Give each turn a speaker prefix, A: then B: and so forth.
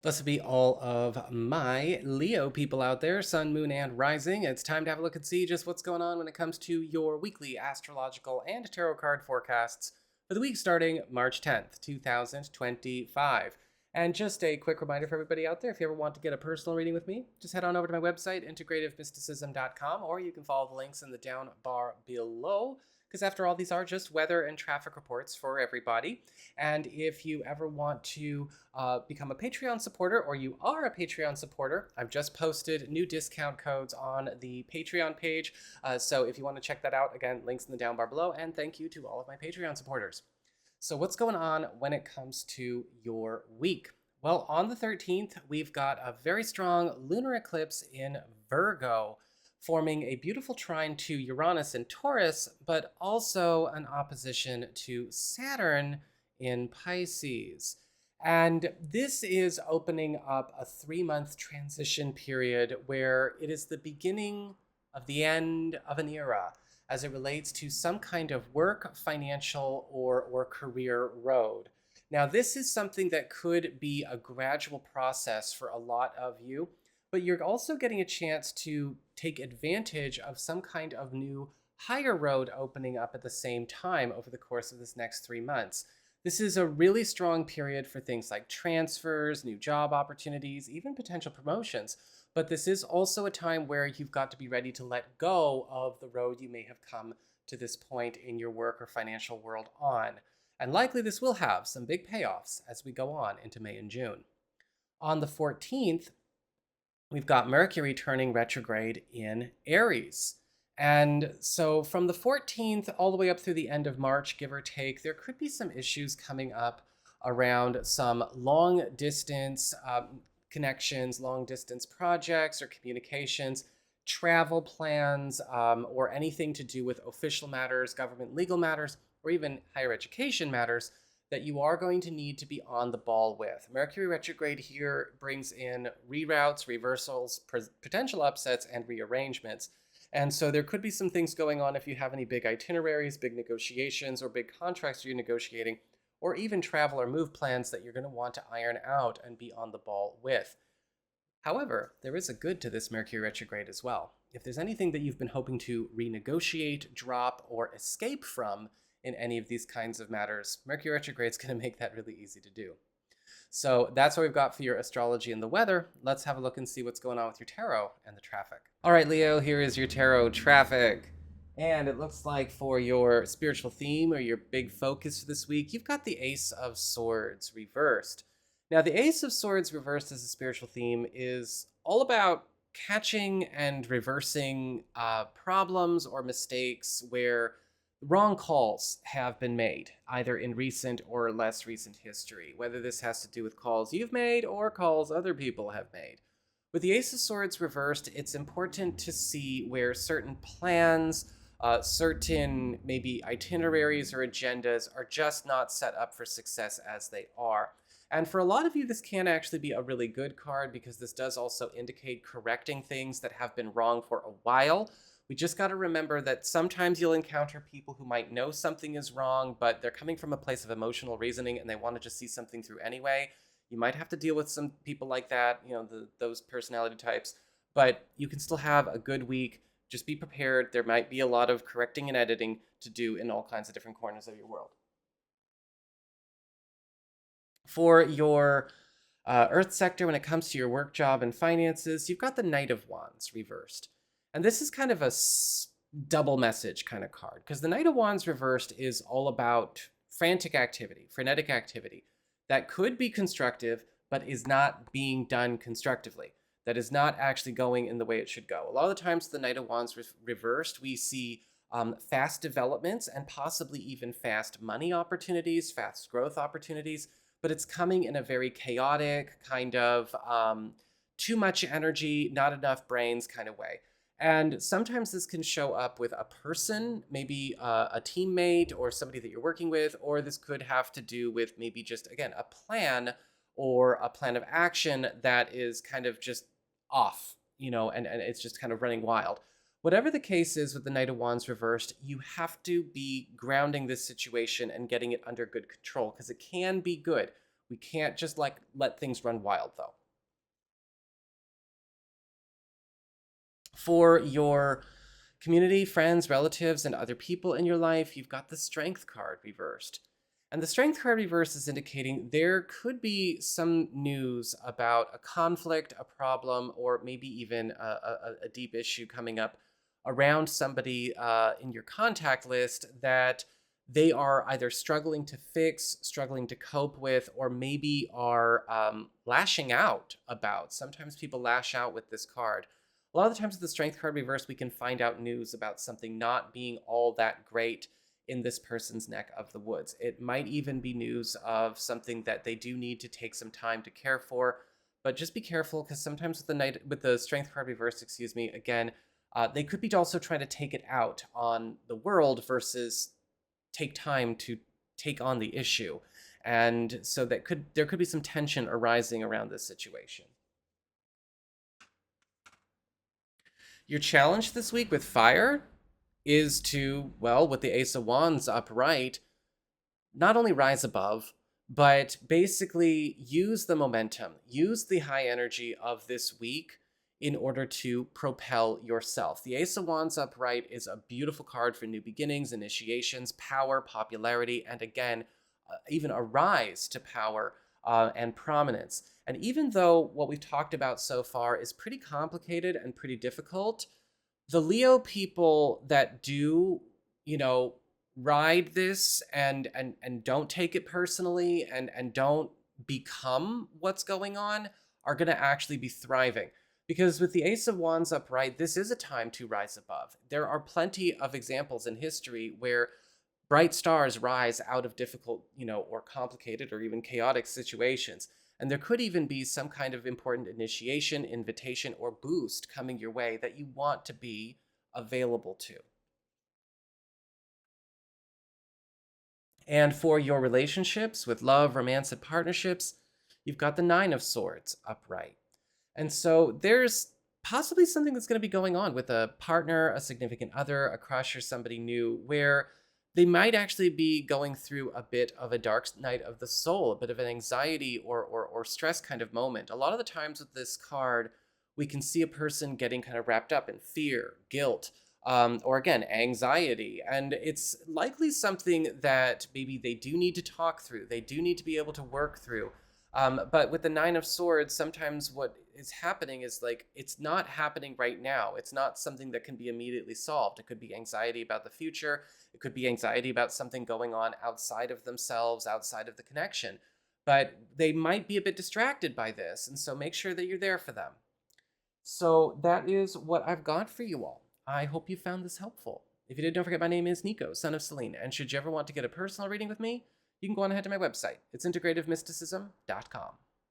A: Blessed be all of my Leo people out there, Sun, Moon, and Rising. It's time to have a look and see just what's going on when it comes to your weekly astrological and tarot card forecasts for the week starting March 10th, 2025. And just a quick reminder for everybody out there, if you ever want to get a personal reading with me, just head on over to my website, integrativemysticism.com, or you can follow the links in the down bar below, because after all, these are just weather and traffic reports for everybody. And if you ever want to become a Patreon supporter, or you are a Patreon supporter, I've just posted new discount codes on the Patreon page. So if you want to check that out, again, links in the down bar below. And thank you to all of my Patreon supporters. So what's going on when it comes to your week? Well, on the 13th, we've got a very strong lunar eclipse in Virgo, forming a beautiful trine to Uranus in Taurus, but also an opposition to Saturn in Pisces. And this is opening up a 3-month transition period where it is the beginning of the end of an era as it relates to some kind of work, financial, or career road. Now, this is something that could be a gradual process for a lot of you, but you're also getting a chance to take advantage of some kind of new higher road opening up at the same time over the course of this next 3 months. This is a really strong period for things like transfers, new job opportunities, even potential promotions. But this is also a time where you've got to be ready to let go of the road you may have come to this point in your work or financial world on. And likely this will have some big payoffs as we go on into May and June. On the 14th, we've got Mercury turning retrograde in Aries. And so from the 14th all the way up through the end of March, give or take, there could be some issues coming up around some long distance connections, long distance projects or communications, travel plans, or anything to do with official matters, government legal matters, or even higher education matters that you are going to need to be on the ball with. Mercury retrograde here brings in reroutes, reversals, potential upsets, and rearrangements. And so there could be some things going on if you have any big itineraries, big negotiations, or big contracts you're negotiating, or even travel or move plans that you're going to want to iron out and be on the ball with. However, there is a good to this Mercury retrograde as well. If there's anything that you've been hoping to renegotiate, drop, or escape from in any of these kinds of matters, Mercury retrograde is going to make that really easy to do. So that's what we've got for your astrology and the weather. Let's have a look and see what's going on with your tarot and the traffic. All right, Leo, here is your tarot traffic. And it looks like for your spiritual theme or your big focus for this week, you've got the Ace of Swords reversed. Now, the Ace of Swords reversed as a spiritual theme is all about catching and reversing problems or mistakes where wrong calls have been made, either in recent or less recent history, whether this has to do with calls you've made or calls other people have made. With the Ace of Swords reversed, it's important to see where certain plans, certain maybe itineraries or agendas are just not set up for success as they are. And for a lot of you, this can actually be a really good card because this does also indicate correcting things that have been wrong for a while. We just got to remember that sometimes you'll encounter people who might know something is wrong, but they're coming from a place of emotional reasoning and they want to just see something through anyway. You might have to deal with some people like that, those personality types, but you can still have a good week. Just be prepared. There might be a lot of correcting and editing to do in all kinds of different corners of your world. For your Earth sector, when it comes to your work, job, and finances, you've got the Knight of Wands reversed. And this is kind of a double message kind of card, because the Knight of Wands reversed is all about frantic activity, frenetic activity that could be constructive, but is not being done constructively. That is not actually going in the way it should go. A lot of the times, the Knight of Wands reversed, we see fast developments and possibly even fast money opportunities, fast growth opportunities, but it's coming in a very chaotic, kind of too much energy, not enough brains kind of way. And sometimes this can show up with a person, maybe a teammate or somebody that you're working with, or this could have to do with maybe just, again, a plan or a plan of action that is kind of just off, and it's just kind of running wild. Whatever the case is with the Knight of Wands reversed, you have to be grounding this situation and getting it under good control because it can be good. We can't just like let things run wild though. For your community, friends, relatives, and other people in your life, you've got the Strength card reversed. And the Strength card reversed is indicating there could be some news about a conflict, a problem, or maybe even a deep issue coming up around somebody in your contact list that they are either struggling to fix, struggling to cope with, or maybe are lashing out about. Sometimes people lash out with this card. A lot of the times with the Strength card reversed, we can find out news about something not being all that great in this person's neck of the woods. It might even be news of something that they do need to take some time to care for, but just be careful because sometimes with the Strength card reversed, again, they could be also trying to take it out on the world versus take time to take on the issue. And so there could be some tension arising around this situation. Your challenge this week with fire is to, well, with the Ace of Wands upright, not only rise above, but basically use the momentum, use the high energy of this week in order to propel yourself. The Ace of Wands upright is a beautiful card for new beginnings, initiations, power, popularity, and again, even a rise to power and prominence. And even though what we've talked about so far is pretty complicated and pretty difficult, the Leo people that do, ride this and don't take it personally and don't become what's going on are going to actually be thriving. Because with the Ace of Wands upright, this is a time to rise above. There are plenty of examples in history where bright stars rise out of difficult, or complicated or even chaotic situations. And there could even be some kind of important initiation, invitation, or boost coming your way that you want to be available to. And for your relationships with love, romance, and partnerships, you've got the Nine of Swords upright. And so there's possibly something that's going to be going on with a partner, a significant other, a crush, or somebody new where they might actually be going through a bit of a dark night of the soul, a bit of an anxiety or stress kind of moment. A lot of the times with this card, we can see a person getting kind of wrapped up in fear, guilt, or again, anxiety. And it's likely something that maybe they do need to talk through. They do need to be able to work through. But with the Nine of Swords, sometimes what is happening is like, it's not happening right now. It's not something that can be immediately solved. It could be anxiety about the future. It could be anxiety about something going on outside of themselves, outside of the connection. But they might be a bit distracted by this. And so make sure that you're there for them. So that is what I've got for you all. I hope you found this helpful. If you did, don't forget my name is Nico, Son of Selene. And should you ever want to get a personal reading with me, you can go on ahead to my website. It's integrativemysticism.com.